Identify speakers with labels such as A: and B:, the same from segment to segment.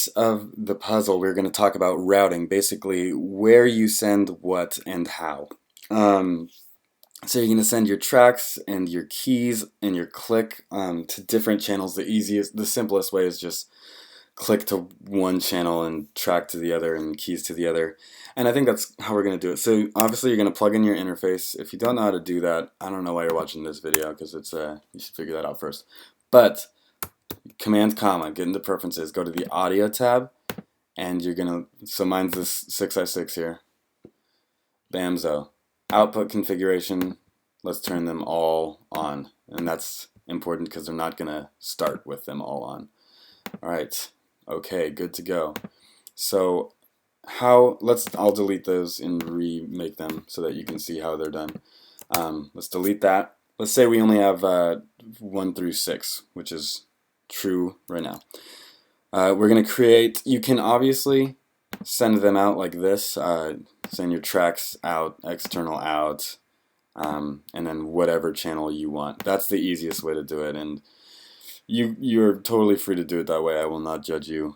A: piece of the puzzle, we're going to talk about routing, basically where you send what and how. Um, so you're going to send your tracks and your keys and your click to different channels. The simplest way is just click to one channel and track to the other and keys to the other. And I think that's how we're going to do it. So obviously you're going to plug in your interface. If you don't know how to do that, I don't know why you're watching this video, because you should figure that out first. But Command comma, get into preferences, go to the audio tab, and you're gonna, so mine's this 6x6 here, bamzo. Output configuration, let's turn them all on, and that's important because they're not gonna start with them all on. Alright, okay, good to go. So I'll delete those and remake them so that you can see how they're done. Let's delete that. Let's say we only have 1 through 6, which is true right now. We're going to create, you can obviously send them out like this, send your tracks out, external out, and then whatever channel you want. That's the easiest way to do it, and you're totally free to do it that way. I will not judge you,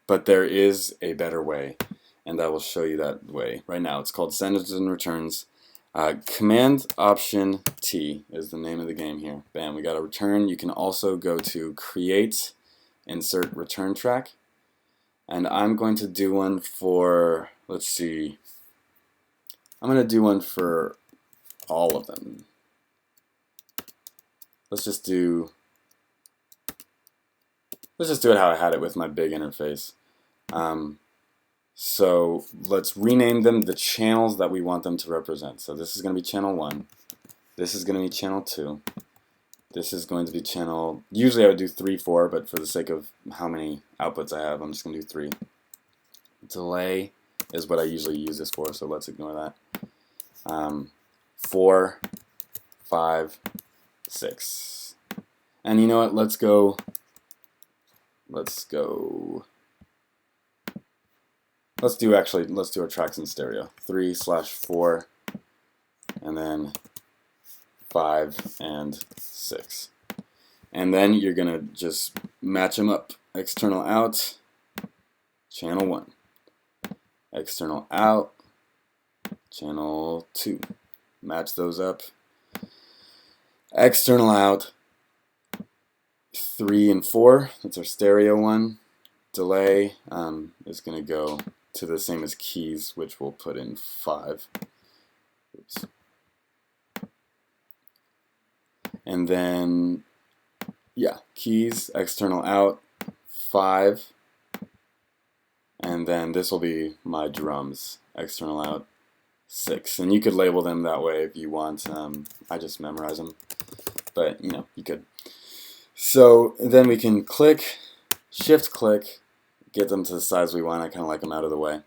A: but there is a better way, and I will show you that way right now. It's called sends and returns. Command Option T is the name of the game here. Bam, we got a return. You can also go to Create, Insert Return Track, and I'm going to do one for, let's see, I'm going to do one for all of them. Let's just do it how I had it with my big interface. So let's rename them the channels that we want them to represent. So this is going to be channel 1. This is going to be channel 2. This is going to be channel, usually I would do 3, 4, but for the sake of how many outputs I have, I'm just going to do 3. Delay is what I usually use this for, so let's ignore that. 4, 5, 6. And you know what, let's do our tracks in stereo. 3/4, and then 5 and 6. And then you're going to just match them up. External out, channel 1. External out, channel 2. Match those up. External out, 3 and 4. That's our stereo one. Delay is going to go to the same as keys, which we'll put in 5. Oops. And then, yeah, keys, external out, 5. And then this will be my drums, external out, 6. And you could label them that way if you want. I just memorize them, but you know, you could. So then we can click, shift click, get them to the size we want. I kind of like them out of the way.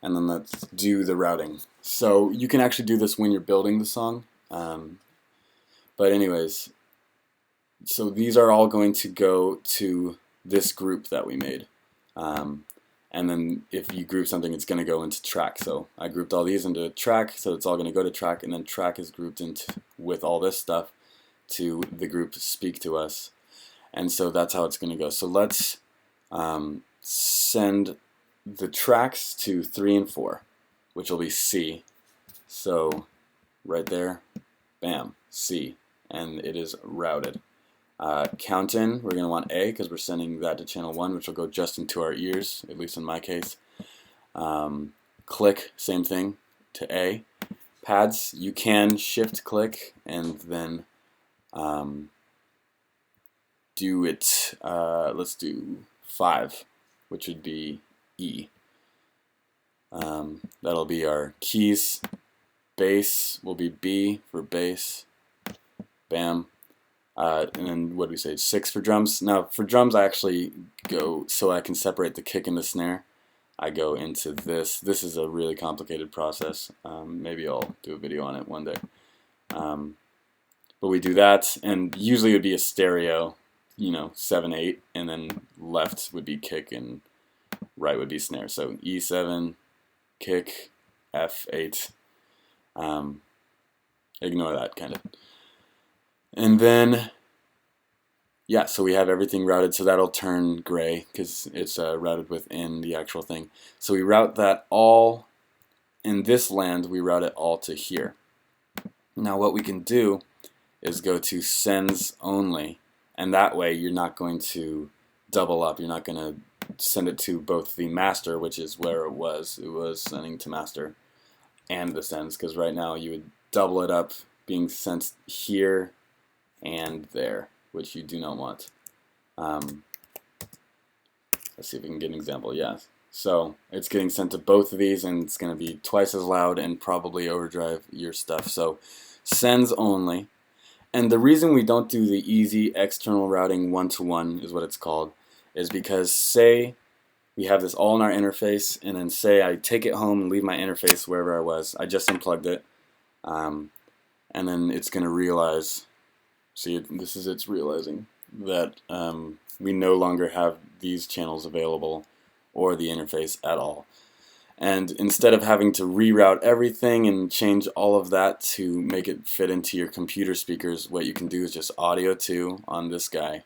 A: And then let's do the routing. So you can actually do this when you're building the song. But anyways, so these are all going to go to this group that we made. And then if you group something, it's going to go into track. So I grouped all these into track, so it's all going to go to track, and then track is grouped into with all this stuff to the group Speak to Us. And so that's how it's going to go. So let's send the tracks to 3 and 4, which will be C. So right there, bam, C, and it is routed. Count in, we're going to want A because we're sending that to channel 1, which will go just into our ears, at least in my case. Click, same thing, to A. Pads, you can shift click and then do it, let's do 5, which would be E. That'll be our keys. Bass will be B for bass. Bam. And then what do we say? 6 for drums. Now for drums I actually go, so I can separate the kick and the snare, I go into this. This is a really complicated process. Maybe I'll do a video on it one day. But we do that, and usually it would be a stereo, you know, 7/8, and then left would be kick and right would be snare. So E7, kick, F8. Ignore that kind of. And then yeah, so we have everything routed, so that'll turn gray because it's routed within the actual thing. So we route that all in this land, we route it all to here. Now what we can do is go to sends only, and that way you're not going to double up. You're not going to send it to both the master, which is where it was sending to master, and the sends, because right now you would double it up being sent here and there, which you do not want. Let's see if we can get an example. Yes. So it's getting sent to both of these, and it's going to be twice as loud and probably overdrive your stuff. So sends only. And the reason we don't do the easy external routing one-to-one is what it's called, is because say we have this all in our interface, and then say I take it home and leave my interface wherever I was. I just unplugged it, and then it's going to realize, see, it's realizing that we no longer have these channels available or the interface at all. And instead of having to reroute everything and change all of that to make it fit into your computer speakers, what you can do is just audio to on this guy,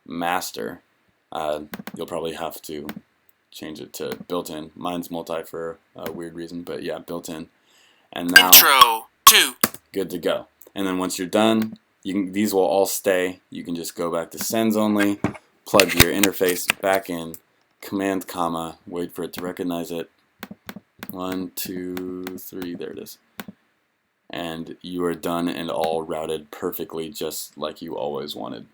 A: master. You'll probably have to change it to built-in. Mine's multi for a weird reason, but yeah, built-in. And now,
B: intro 2.
A: Good to go. And then once you're done, these will all stay. You can just go back to sends only, plug your interface back in, command comma, wait for it to recognize it. 1, 2, 3, there it is. And you are done and all routed perfectly just like you always wanted.